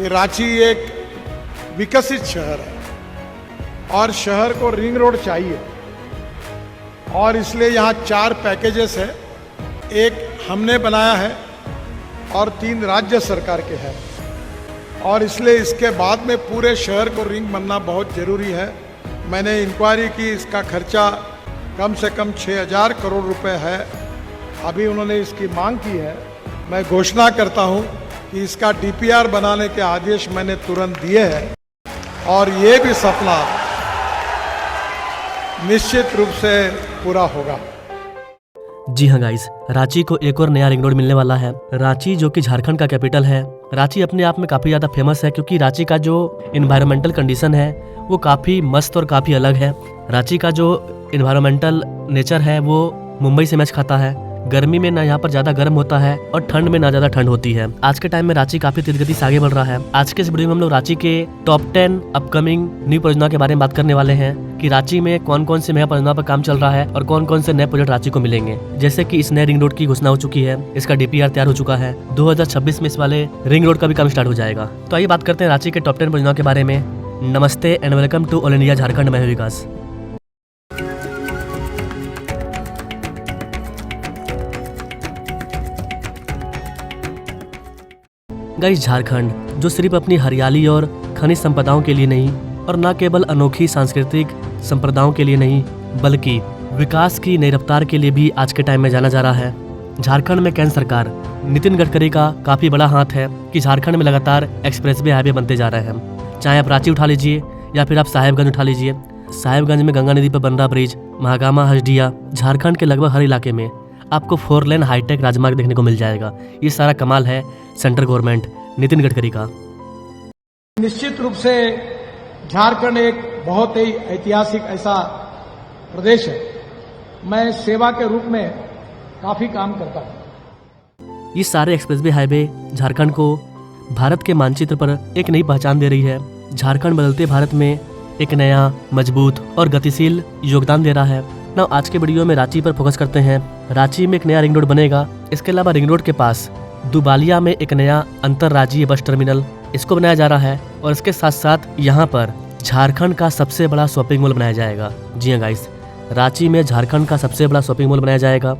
कि रांची एक विकसित शहर है और शहर को रिंग रोड चाहिए और इसलिए यहाँ 4 पैकेजेस है। एक हमने बनाया है और 3 राज्य सरकार के हैं और इसलिए इसके बाद में पूरे शहर को रिंग बनना बहुत ज़रूरी है। मैंने इंक्वायरी की, इसका खर्चा कम से कम 6,000 करोड़ रुपए है। अभी उन्होंने इसकी मांग की है। मैं घोषणा करता हूं कि इसका डीपीआर बनाने के आदेश मैंने तुरंत दिए हैं और ये भी सपना निश्चित रूप से पूरा होगा। जी हाँ गाइस, रांची को एक और नया रिंग रोड मिलने वाला है। रांची जो कि झारखंड का कैपिटल है, रांची अपने आप में काफ़ी ज़्यादा फेमस है क्योंकि रांची का जो इन्वायरमेंटल कंडीशन है वो काफ़ी मस्त और काफ़ी अलग है। रांची का जो इन्वायरमेंटल नेचर है वो मुंबई से मैच खाता है। गर्मी में ना यहाँ पर ज्यादा गर्म होता है और ठंड में ना ज्यादा ठंड होती है। आज के टाइम में रांची काफी तेज गति से आगे बढ़ रहा है। आज के इस वीडियो में हम लोग रांची के टॉप 10 अपकमिंग न्यू परियोजना के बारे में बात करने वाले हैं कि रांची में कौन कौन से नया परियोजना पर काम चल रहा है और कौन कौन से नए प्रोजेक्ट रांची को मिलेंगे। जैसे कि इस नए रिंग रोड की घोषणा हो चुकी है, इसका डीपीआर तैयार हो चुका है। 2026 में इस वाले रिंग रोड का भी काम स्टार्ट हो जाएगा। तो आइए बात करते हैं रांची के टॉप 10 परियोजना के बारे में। नमस्ते and welcome to all India Jharkhand, मैं हूं विकास। गाइस, झारखंड जो सिर्फ अपनी हरियाली और खनिज संपदाओं के लिए नहीं और न केवल अनोखी सांस्कृतिक संप्रदायों के लिए नहीं बल्कि विकास की नई रफ्तार के लिए भी आज के टाइम में जाना जा रहा है। झारखंड में केंद्र सरकार नितिन गडकरी का काफ़ी बड़ा हाथ है कि झारखंड में लगातार एक्सप्रेसवे हाईवे बनते जा रहे हैं। चाहे आप रांची उठा लीजिए या फिर आप साहेबगंज उठा लीजिए। साहेबगंज में गंगा नदी पर बन रहा ब्रिज, महागामा, हजडिया, झारखंड के लगभग हर इलाके में आपको 4 लेन हाईटेक राजमार्ग देखने को मिल जाएगा। ये सारा कमाल है सेंट्रल गवर्नमेंट नितिन गडकरी का। निश्चित रूप से झारखंड एक बहुत ही ऐतिहासिक ऐसा प्रदेश है। मैं सेवा के रूप में काफी काम करता हूँ। ये सारे एक्सप्रेसवे हाईवे झारखंड को भारत के मानचित्र पर एक नई पहचान दे रही है। झारखंड बदलते भारत में एक नया, मजबूत और गतिशील योगदान दे रहा है। ना आज के वीडियो में रांची पर फोकस करते हैं। रांची में एक नया रिंग रोड बनेगा। इसके अलावा रिंग रोड के पास दुबालिया में एक नया अंतर्राज्यीय बस टर्मिनल इसको बनाया जा रहा है और इसके साथ साथ यहाँ पर झारखंड का सबसे बड़ा शॉपिंग मॉल बनाया जाएगा। जी हाँ गाइस, रांची में झारखंड का सबसे बड़ा शॉपिंग मॉल बनाया जाएगा।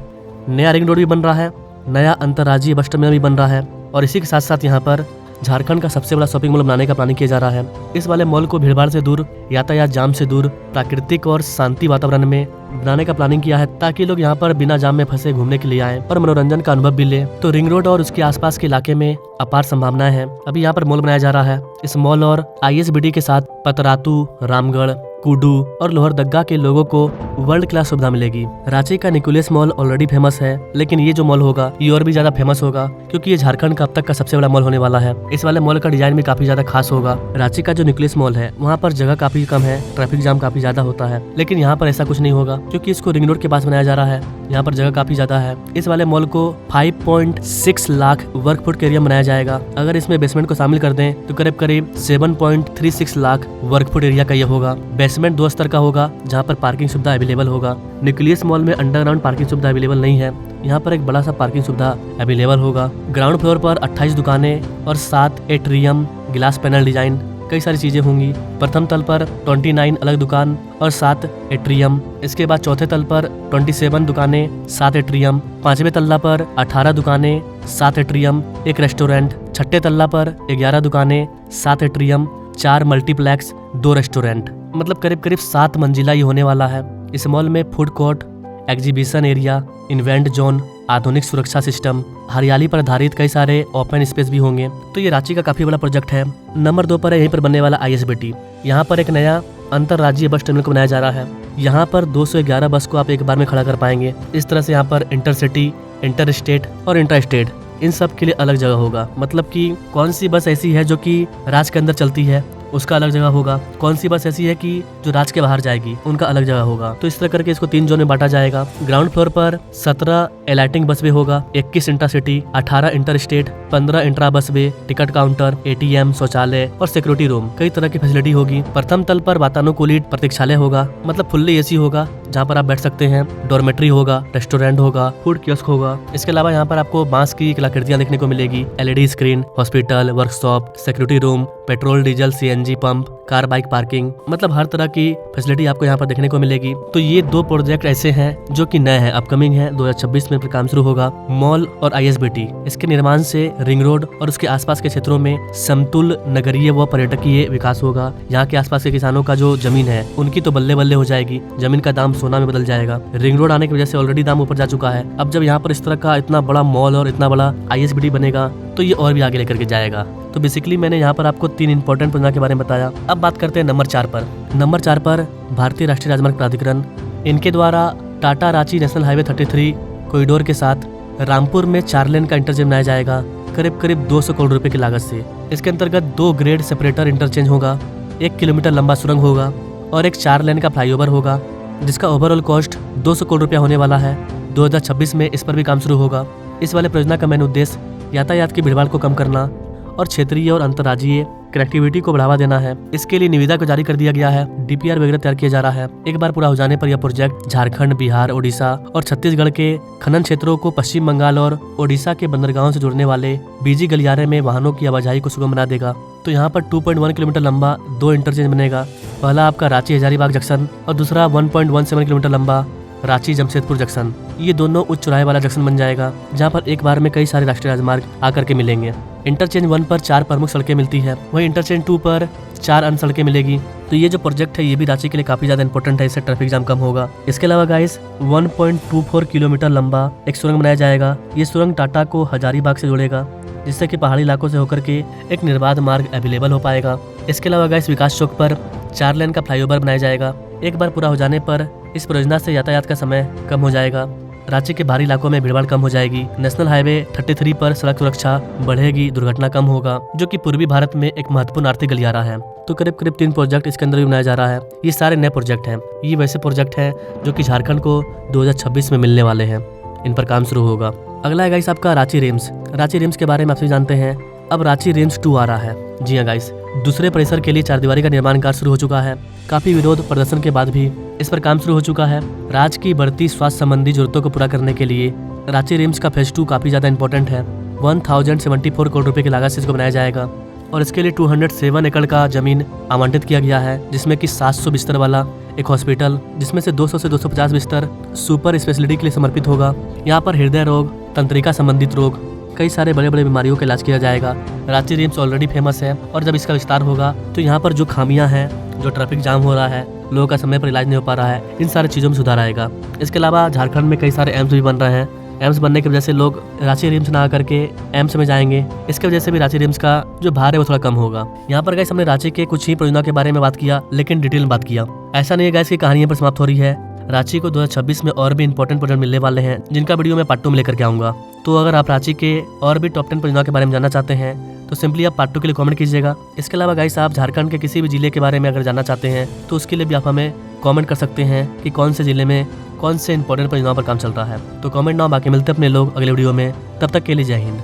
नया रिंग रोड भी बन रहा है, नया अंतर्राज्यीय बस टर्मिनल भी बन रहा है और इसी के साथ साथ यहाँ पर झारखंड का सबसे बड़ा शॉपिंग मॉल बनाने का प्लानिंग किया जा रहा है। इस वाले मॉल को भीड़भाड़ से दूर, यातायात जाम से दूर, प्राकृतिक और शांति वातावरण में बनाने का प्लानिंग किया है ताकि लोग यहाँ पर बिना जाम में फंसे घूमने के लिए आए और मनोरंजन का अनुभव भी ले। तो रिंग रोड और उसके आसपास के इलाके में अपार संभावनाएं हैं। अभी यहाँ पर मॉल बनाया जा रहा है। इस मॉल और ISBD के साथ पतरातू, रामगढ़, कुडू और लोहरदग्गा के लोगों को वर्ल्ड क्लास सुविधा मिलेगी। रांची का निकोलस मॉल ऑलरेडी फेमस है, लेकिन ये जो मॉल होगा ये और भी ज्यादा फेमस होगा क्योंकि ये झारखंड का अब तक का सबसे बड़ा मॉल होने वाला है। इस वाले मॉल का डिजाइन भी काफी ज्यादा खास होगा। रांची का जो निकोलस मॉल है वहाँ पर जगह काफी कम है, ट्रैफिक जाम काफी ज्यादा होता है, लेकिन यहाँ पर ऐसा कुछ नहीं होगा क्योंकि इसको रिंग रोड के पास बनाया जा रहा है। यहाँ पर जगह काफी ज्यादा है। इस वाले मॉल को 5.6 लाख वर्ग फुट का एरिया बनाया जाएगा। अगर इसमें बेसमेंट को शामिल कर दें तो करीब करीब 7.36 लाख वर्ग फुट एरिया का ये होगा। बेसमेंट 2 स्तर का होगा जहाँ पर पार्किंग सुविधा अवेलेबल होगा। निकोलस मॉल में अंडरग्राउंड पार्किंग सुविधा अवेलेबल नहीं है, यहाँ पर एक बड़ा सा पार्किंग सुविधा अवेलेबल होगा। ग्राउंड फ्लोर पर 28 दुकानें और 7 एट्रियम, ग्लास पैनल डिजाइन, कई सारी चीजें होंगी। प्रथम तल पर 29 अलग दुकान और 7 एट्रियम। इसके बाद चौथे तल पर 27 दुकानें, 7 एट्रियम। पांचवें तल्ला पर 18 दुकानें, 7 एट्रियम, एक रेस्टोरेंट। छठे तल्ला पर 11 दुकानें, 7 एट्रियम, 4 मल्टीप्लेक्स, 2 रेस्टोरेंट। मतलब करीब करीब 7 मंजिला ये होने वाला है। इस मॉल में food court, exhibition area, invent zone, आधुनिक सुरक्षा सिस्टम, हरियाली पर आधारित कई सारे ओपन स्पेस भी होंगे। तो ये रांची का काफी बड़ा प्रोजेक्ट है। नंबर 2 पर है यहीं पर बनने वाला ISBT। यहाँ पर एक नया अंतर्राज्यीय बस टर्मिनल को बनाया जा रहा है। यहाँ पर 211 बस को आप एक बार में खड़ा कर पाएंगे। इस तरह से यहाँ पर इंटरसिटी, इंटर स्टेट और इंट्रा स्टेट इन सब के लिए अलग जगह होगा। मतलब कि कौन सी बस ऐसी है जो कि राज्य के अंदर चलती है उसका अलग जगह होगा, कौन सी बस ऐसी है कि जो राज्य के बाहर जाएगी उनका अलग जगह होगा। तो इस तरह करके इसको 3 जोन में बांटा जाएगा। ग्राउंड फ्लोर पर 17 एलाइटिंग बस वे होगा, 21 इंटरसिटी, 18 इंटर स्टेट, 15 इंट्रा बस वे, टिकट काउंटर, ATM, शौचालय और सिक्योरिटी रूम, कई तरह की फैसिलिटी होगी। प्रथम तल पर वातानुकूलित प्रतीक्षालय होगा, मतलब फुल्ली AC होगा जहाँ पर आप बैठ सकते हैं। डॉर्मेट्री होगा, रेस्टोरेंट होगा, फूड कियोस्क होगा। इसके अलावा यहाँ पर आपको बांस की कलाकृतियां देखने को मिलेगी, LED screen, hospital, workshop, security room, petrol, diesel, CNG pump, car, bike parking, मतलब हर तरह की फैसिलिटी आपको यहाँ पर देखने को मिलेगी। तो ये 2 प्रोजेक्ट ऐसे हैं जो कि नए हैं, अपकमिंग है, 2026 में इस पर काम शुरू होगा। मॉल और ISBT, इसके निर्माण से रिंग रोड और उसके आसपास के क्षेत्रों में समतुल नगरीय व पर्यटकीय विकास होगा। यहाँ के आसपास के किसानों का जो जमीन है उनकी तो बल्ले बल्ले हो जाएगी, जमीन का दाम सोना में बदल जाएगा। रिंग रोड आने की वजह से ऑलरेडी दाम ऊपर जा चुका है, अब जब यहाँ पर इस तरह का इतना बड़ा मॉल और इतना बड़ा ISBT बनेगा तो ये और भी आगे लेकर के जाएगा। तो बेसिकली मैंने यहाँ पर आपको 3 इंपॉर्टेंट परियोजना के बारे में बताया। अब बात करते हैं नंबर 4 पर। नंबर 4 पर भारतीय राष्ट्रीय राजमार्ग प्राधिकरण, इनके द्वारा Tata Ranchi national highway 33 corridor के साथ रामपुर में 4 लेन का इंटरचेंज बनाया जाएगा, करीब 200 करोड़ रुपए की लागत से। इसके अंतर्गत 2 ग्रेड सेपरेटर इंटरचेंज होगा, 1 किलोमीटर लंबा सुरंग होगा और एक 4 लेन का फ्लाईओवर होगा, जिसका ओवरऑल कॉस्ट 200 करोड़ रुपया होने वाला है। 2026 में इस पर भी काम शुरू होगा। इस वाले परियोजना का मेन उद्देश्य यातायात की भीड़भाड़ को कम करना और क्षेत्रीय और अंतर्राज्यीय कनेक्टिविटी को बढ़ावा देना है। इसके लिए निविदा को जारी कर दिया गया है, DPR वगैरह तैयार किया जा रहा है। एक बार पूरा हो जाने पर यह प्रोजेक्ट झारखंड, बिहार, ओडिशा और छत्तीसगढ़ के खनन क्षेत्रों को पश्चिम बंगाल और ओडिशा के बंदरगाहों से जोड़ने वाले बीजी गलियारे में वाहनों की आवाजाही को सुगम बना देगा। तो यहाँ पर 2.1 किलोमीटर लंबा 2 इंटरचेंज बनेगा। पहला आपका रांची हजारीबाग जंक्शन और दूसरा 1.17 किलोमीटर लंबा रांची जमशेदपुर जंक्शन। ये दोनों उच्च चौराहे वाला जंक्शन बन जाएगा, जहाँ पर एक बार में कई सारे राष्ट्रीय राजमार्ग आकर के मिलेंगे। इंटरचेंज 1 पर 4 प्रमुख सड़कें मिलती है, वहीं इंटरचेंज 2 पर 4 अन्य सड़कें मिलेगी। तो ये जो प्रोजेक्ट है ये भी रांची के लिए काफी ज्यादा इंपॉर्टेंट है, इससे ट्रैफिक जाम कम होगा। इसके अलावा गाइस 1.24 किलोमीटर लंबा एक सुरंग बनाया जाएगा। ये सुरंग टाटा को हजारीबाग से जोड़ेगा, जिससे कि पहाड़ी इलाकों से होकर के एक निर्बाध मार्ग अवेलेबल हो पाएगा। इसके अलावा गाइस विकास चौक पर 4 लेन का फ्लाईओवर बनाया जाएगा। एक बार पूरा हो जाने पर इस परियोजना से यातायात का समय कम हो जाएगा, रांची के बाहरी इलाकों में भीड़भाड़ कम हो जाएगी। नेशनल हाईवे 33 पर सड़क सुरक्षा बढ़ेगी, दुर्घटना कम होगा, जो कि पूर्वी भारत में एक महत्वपूर्ण आर्थिक गलियारा है। तो करीब 3 प्रोजेक्ट इसके अंदर भी बनाया जा रहा है। ये सारे नए प्रोजेक्ट हैं। ये वैसे प्रोजेक्ट हैं जो कि झारखंड को 2026 में मिलने वाले हैं, इन पर काम शुरू होगा। अगला है गाइस आपका रांची रिम्स। रांची रिम्स के बारे में आप सभी जानते हैं, अब रांची रिम्स 2 आ रहा है। जी हाँ गाइस, दूसरे परिसर के लिए 4 दीवारी का निर्माण कार्य शुरू हो चुका है। काफी विरोध प्रदर्शन के बाद भी इस पर काम शुरू हो चुका है। राज्य की बढ़ती स्वास्थ्य संबंधी जरूरतों को पूरा करने के लिए रांची रिम्स का फेज 2 काफी ज्यादा इंपॉर्टेंट है। 1074 करोड़ रुपए की लागत से इसको बनाया जाएगा और इसके लिए 207 एकड़ का जमीन आवंटित किया गया है, जिसमें कि 700 बिस्तर वाला एक हॉस्पिटल, जिसमें से 200 से 250 बिस्तर सुपर स्पेशलिटी के लिए समर्पित होगा। यहाँ पर हृदय रोग, तंत्रिका संबंधित रोग, कई सारे बड़े बड़े बीमारियों का इलाज किया जाएगा। रांची रिम्स ऑलरेडी फेमस है और जब इसका विस्तार होगा तो यहाँ पर जो खामियां हैं, जो ट्रैफिक जाम हो रहा है, लोगों का समय पर इलाज नहीं हो पा रहा है, इन सारी चीज़ों में सुधार आएगा। इसके अलावा झारखंड में कई सारे एम्स भी बन रहे हैं। एम्स बनने की वजह से लोग रांची रिम्स ना आकर के एम्स में जाएंगे। इसकी वजह से भी रांची रिम्स का जो भार है वो थोड़ा कम होगा। यहाँ पर गाइस हमने रांची के कुछ ही परियोजना के बारे में बात किया, लेकिन डिटेल में बात किया। ऐसा नहीं है गाइस की कहानी पर समाप्त हो रही है। रांची को 2026 में और भी इंपॉर्टेंट प्रोजेक्ट मिलने वाले हैं, जिनका वीडियो मैं पार्ट 2 में लेकर के आऊंगा। तो अगर आप रांची के और भी टॉप 10 परियोजना के बारे में जानना चाहते हैं तो सिंपली आप पार्ट 2 के लिए कमेंट कीजिएगा। इसके अलावा गाइस आप झारखंड के किसी भी जिले के बारे में अगर जानना चाहते हैं तो उसके लिए भी आप हमें कमेंट कर सकते हैं कि कौन से जिले में कौन से इंपॉर्टेंट परियोजनाओं पर काम चल रहा है। तो कमेंट ना, बाकी मिलते हैं अपने लोग अगले वीडियो में। तब तक के लिए जय हिंद।